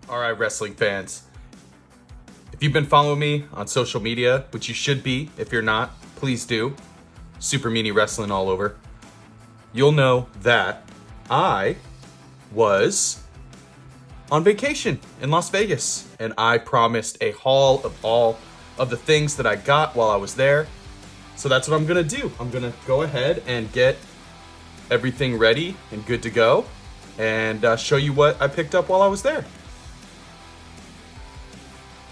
All right, wrestling fans. If you've been following me on social media, which you should be, if you're not, please do. Super Meanie Wrestling all over. You'll know that I was on vacation in Las Vegas, and I promised a haul of all of the things that I got while I was there. So that's what I'm gonna do. I'm gonna go ahead and get everything ready and good to go, and show you what I picked up while I was there.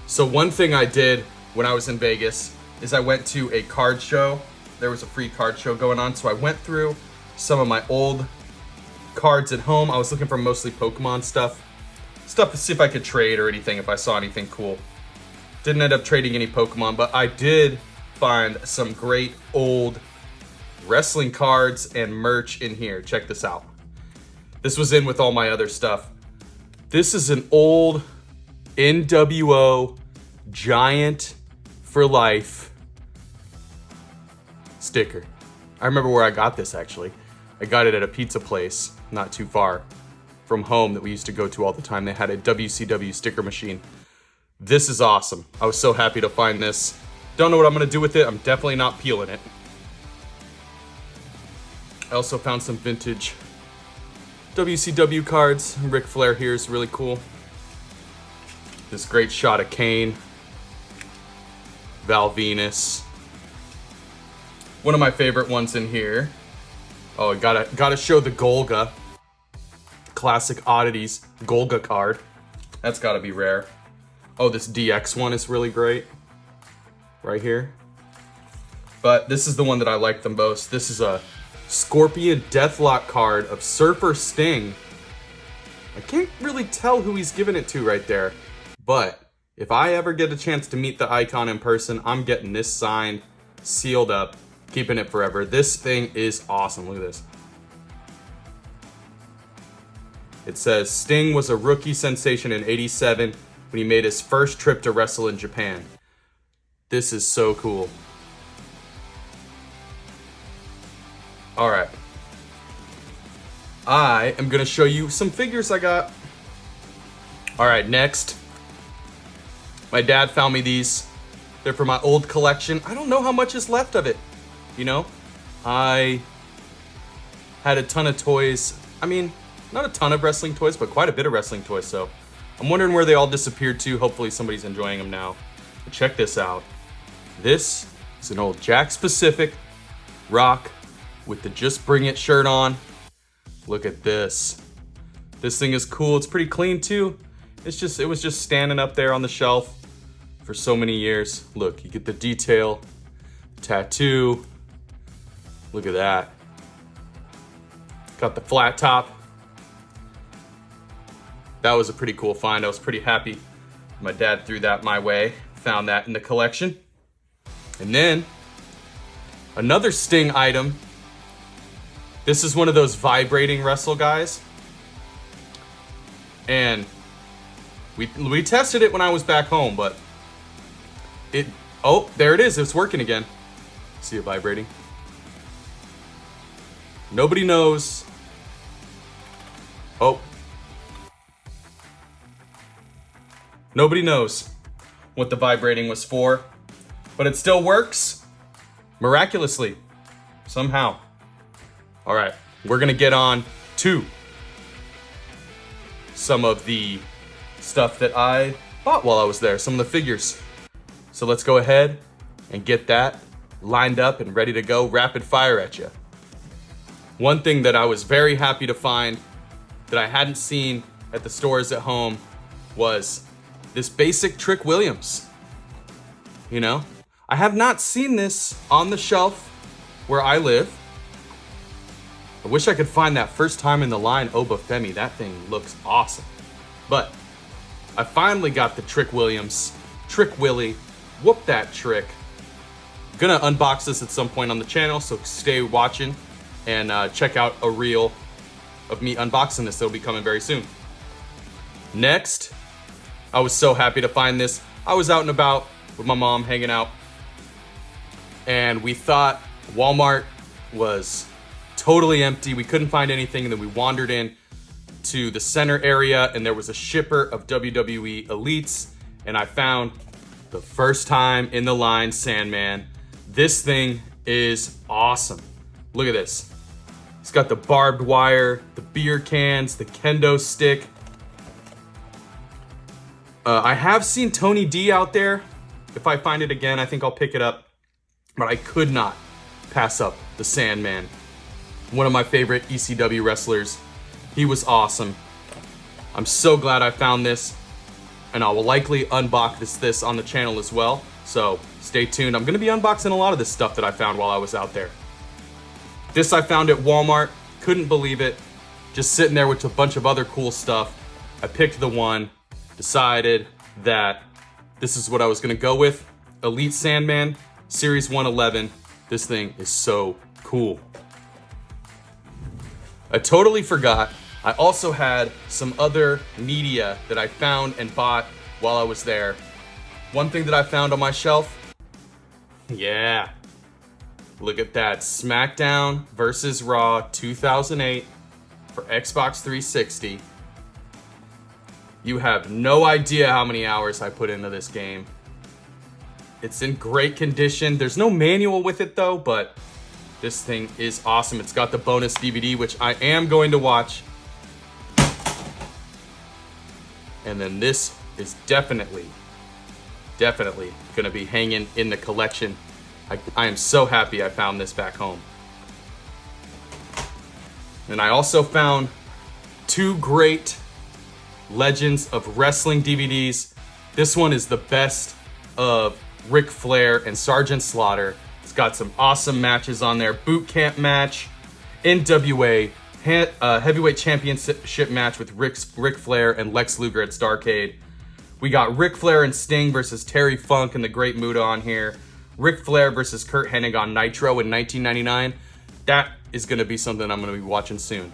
So one thing I did when I was in Vegas is I went to a card show. There was a free card show going on, so I went through some of my old cards at home. I was looking for mostly Pokemon stuff to see if I could trade or anything, if I saw anything cool. Didn't end up trading any Pokemon, but I did find some great old wrestling cards and merch in here. Check this out. This was in with all my other stuff. This is an old NWO Giant for Life sticker. I remember where I got this actually. I got it at a pizza place not too far from home that we used to go to all the time. They had a WCW sticker machine. This is awesome. I was so happy to find this. Don't know what I'm gonna do with it. I'm definitely not peeling it. I also found some vintage WCW cards. Ric Flair here is really cool. This great shot of Kane. Val Venus. One of my favorite ones in here. Oh, gotta show the Golga. Classic Oddities Golga card. That's gotta be rare. Oh, this DX one is really great. Right here. But this is the one that I like the most. This is a Scorpion Deathlock card of Surfer Sting. I can't really tell who he's giving it to right there. But if I ever get a chance to meet the icon in person, I'm getting this signed, sealed up, keeping it forever. This thing is awesome. Look at this. It says, Sting was a rookie sensation in '87 when he made his first trip to wrestle in Japan. This is so cool. All right. I am gonna show you some figures I got. All right, next. My dad found me these. They're from my old collection. I don't know how much is left of it. You know, I had a ton of toys. I mean, not a ton of wrestling toys, but quite a bit of wrestling toys. So I'm wondering where they all disappeared to. Hopefully somebody's enjoying them now. But check this out. This is an old Jack Specific Rock with the Just Bring It shirt on. Look at this. This thing is cool. It's pretty clean too. It was just standing up there on the shelf for so many years. Look, you get the detail, tattoo. Look at that. Got the flat top. That was a pretty cool find. I was pretty happy. My dad threw that my way. Found that in the collection. And then another Sting item. This is one of those vibrating wrestle guys. And we tested it when I was back home, but oh, there it is. It's working again. See it vibrating? Nobody knows. Oh. Nobody knows what the vibrating was for, but it still works miraculously, somehow. All right, we're gonna get on to some of the stuff that I bought while I was there, some of the figures. So let's go ahead and get that lined up and ready to go rapid fire at you. One thing that I was very happy to find that I hadn't seen at the stores at home was this basic Trick Williams. You know, I have not seen this on the shelf where I live. I wish I could find that first time in the line Obafemi. That thing looks awesome. But I finally got the Trick Williams. Trick Willie. Whoop that trick. Gonna unbox this at some point on the channel, so stay watching and check out a reel of me unboxing this. That'll be coming very soon. Next, I was so happy to find this. I was out and about with my mom hanging out, and we thought Walmart was totally empty. We couldn't find anything, and then we wandered in to the center area and there was a shipper of WWE Elites, and I found the first time in the line Sandman. This thing is awesome. Look at this. It's got the barbed wire, the beer cans, the kendo stick. I have seen Tony D out there. If I find it again, I think I'll pick it up. But I could not pass up the Sandman. One of my favorite ECW wrestlers. He was awesome. I'm so glad I found this. And I will likely unbox this on the channel as well. So stay tuned. I'm going to be unboxing a lot of this stuff that I found while I was out there. This I found at Walmart. Couldn't believe it. Just sitting there with a bunch of other cool stuff. I picked the one. Decided that this is what I was going to go with. Elite Sandman, Series 111. This thing is so cool. I totally forgot. I also had some other media that I found and bought while I was there. One thing that I found on my shelf. Yeah. Look at that. SmackDown vs. Raw 2008 for Xbox 360. You have no idea how many hours I put into this game. It's in great condition. There's no manual with it though, but this thing is awesome. It's got the bonus DVD, which I am going to watch. And then this is definitely gonna be hanging in the collection. I am so happy I found this back home. And I also found two great Legends of Wrestling DVDs. This one is the best of Ric Flair and Sergeant Slaughter. It's got some awesome matches on there. Boot camp match, NWA heavyweight championship match with Ric Flair and Lex Luger at Starrcade. We got Ric Flair and Sting versus Terry Funk and the Great Muta on here. Ric Flair versus Kurt Hennig on Nitro in 1999. That is going to be something I'm going to be watching soon.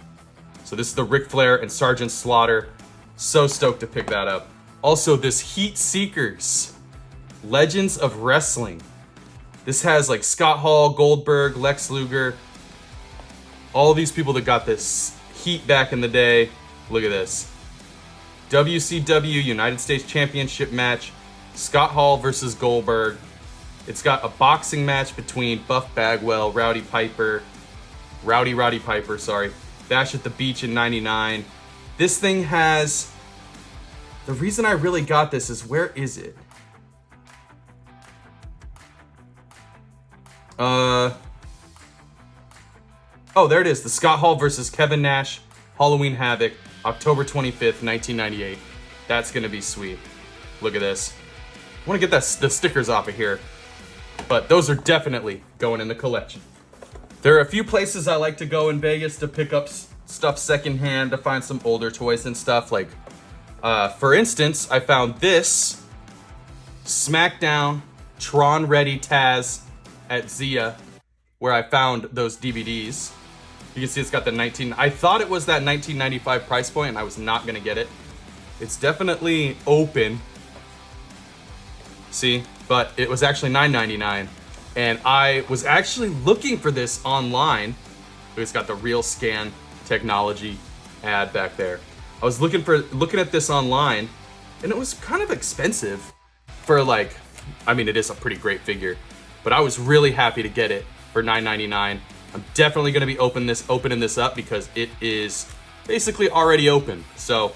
So this is the Ric Flair and Sergeant Slaughter. So stoked to pick that up. Also, this Heat Seekers, Legends of Wrestling. This has like Scott Hall, Goldberg, Lex Luger. All these people that got this heat back in the day. Look at this. WCW United States Championship match. Scott Hall versus Goldberg. It's got a boxing match between Buff Bagwell, Rowdy Piper, Bash at the Beach in 99. This thing has, the reason I really got this is, where is it? Oh, there it is. The Scott Hall versus Kevin Nash, Halloween Havoc, October 25th, 1998. That's gonna be sweet. Look at this. I wanna get the stickers off of here, but those are definitely going in the collection. There are a few places I like to go in Vegas to pick up stuff secondhand, to find some older toys and stuff. Like, for instance, I found this SmackDown Tron Ready Taz at Zia, where I found those DVDs. You can see it's got the I thought it was that 1995 price point, and I was not gonna get it. It's definitely open. See, but it was actually $9.99. And I was actually looking for this online. It's got the real scan technology ad back there. I was looking at this online, and it was kind of expensive for, like, I mean, it is a pretty great figure, but I was really happy to get it for $9.99. I'm definitely going to be opening this up because it is basically already open. So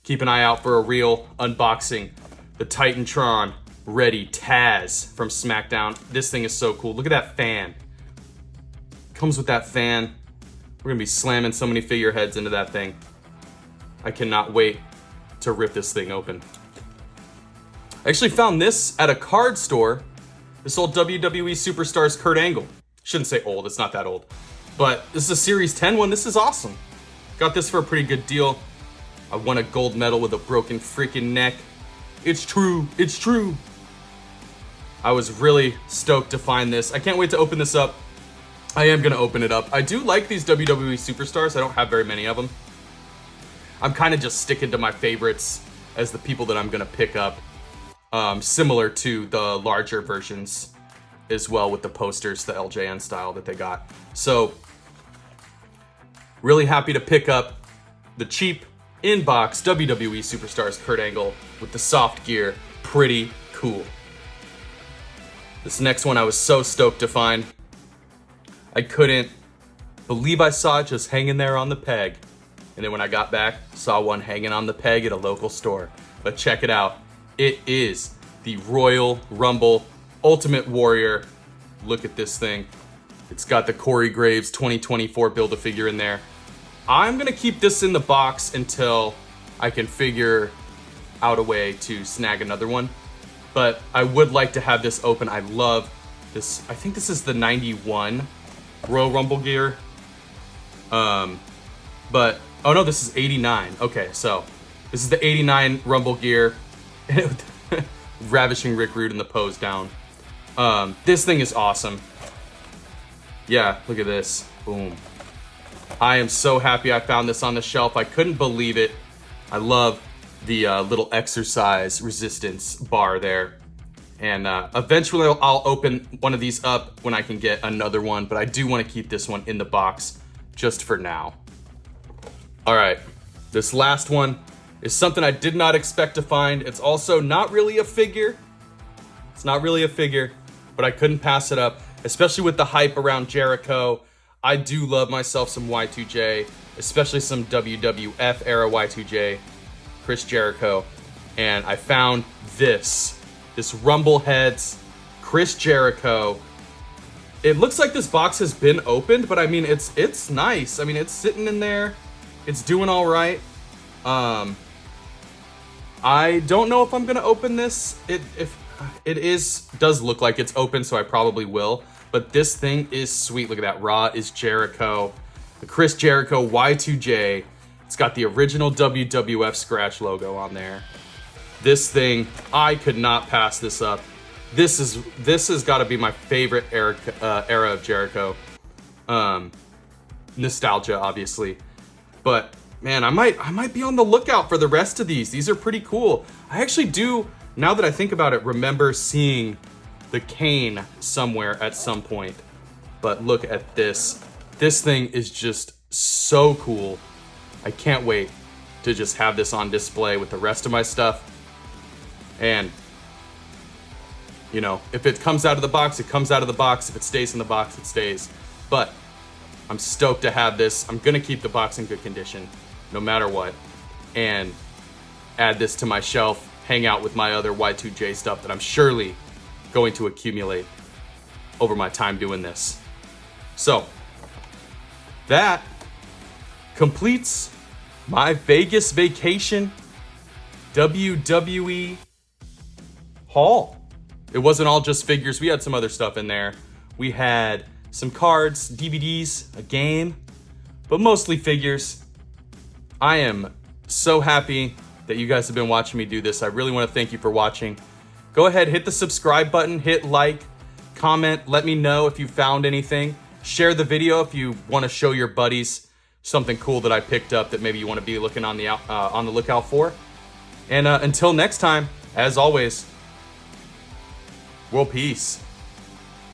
keep an eye out for a real unboxing. The Titantron Ready Taz from SmackDown. This thing is so cool. Look at that fan. Comes with that fan. We're gonna be slamming so many figureheads into that thing. I cannot wait to rip this thing open. I actually found this at a card store. This old WWE Superstars Kurt Angle. Shouldn't say old, it's not that old. But this is a Series 10 one. This is awesome. Got this for a pretty good deal. I won a gold medal with a broken freaking neck. It's true, it's true. I was really stoked to find this. I can't wait to open this up. I am gonna open it up. I do like these WWE Superstars. I don't have very many of them. I'm kind of just sticking to my favorites as the people that I'm gonna pick up. Similar to the larger versions as well, with the posters, the LJN style that they got. So, really happy to pick up the cheap inbox WWE Superstars Kurt Angle with the soft gear. Pretty cool. This next one I was so stoked to find. I couldn't believe I saw it just hanging there on the peg. And then when I got back, saw one hanging on the peg at a local store. But check it out. It is the Royal Rumble Ultimate Warrior. Look at this thing. It's got the Corey Graves 2024 Build-A-Figure in there. I'm gonna keep this in the box until I can figure out a way to snag another one. But I would like to have this open. I love this. I think this is the 91 Royal Rumble gear. But, oh no, this is 89. Okay, so this is the 89 Rumble gear. Ravishing Rick Rude in the pose down. This thing is awesome. Yeah, look at this. Boom. I am so happy I found this on the shelf. I couldn't believe it. I love the little exercise resistance bar there. And eventually I'll open one of these up when I can get another one, but I do want to keep this one in the box just for now. All right, this last one is something I did not expect to find. It's also not really a figure. It's not really a figure, but I couldn't pass it up, especially with the hype around Jericho. I do love myself some Y2J, especially some WWF era Y2J, Chris Jericho. And I found this Rumble Heads Chris Jericho. It looks like this box has been opened, but I mean, it's nice. I mean, it's sitting in there. It's doing all right. I don't know if I'm gonna open this. If it does look like it's open, so I probably will. But this thing is sweet. Look at that. Raw is Jericho. The Chris Jericho Y2J. It's got the original WWF scratch logo on there. This thing, I could not pass this up. This has got to be my favorite era of Jericho. Nostalgia, obviously. But man, I might be on the lookout for the rest of these. These are pretty cool. I actually do, now that I think about it, remember seeing the cane somewhere at some point. But look at this. This thing is just so cool. I can't wait to just have this on display with the rest of my stuff. And, you know, if it comes out of the box, it comes out of the box. If it stays in the box, it stays. But I'm stoked to have this. I'm gonna keep the box in good condition, no matter what. And add this to my shelf, hang out with my other Y2J stuff that I'm surely going to accumulate over my time doing this. So that completes my Vegas vacation WWE haul. It wasn't all just figures. We had some other stuff in there. We had some cards, DVDs, a game, but mostly figures. I am so happy that you guys have been watching me do this. I really want to thank you for watching. Go ahead, hit the subscribe button, hit like, comment, let me know if you found anything. Share the video if you want to show your buddies something cool that I picked up that maybe you want to be looking on the lookout for. And until next time, as always, world peace.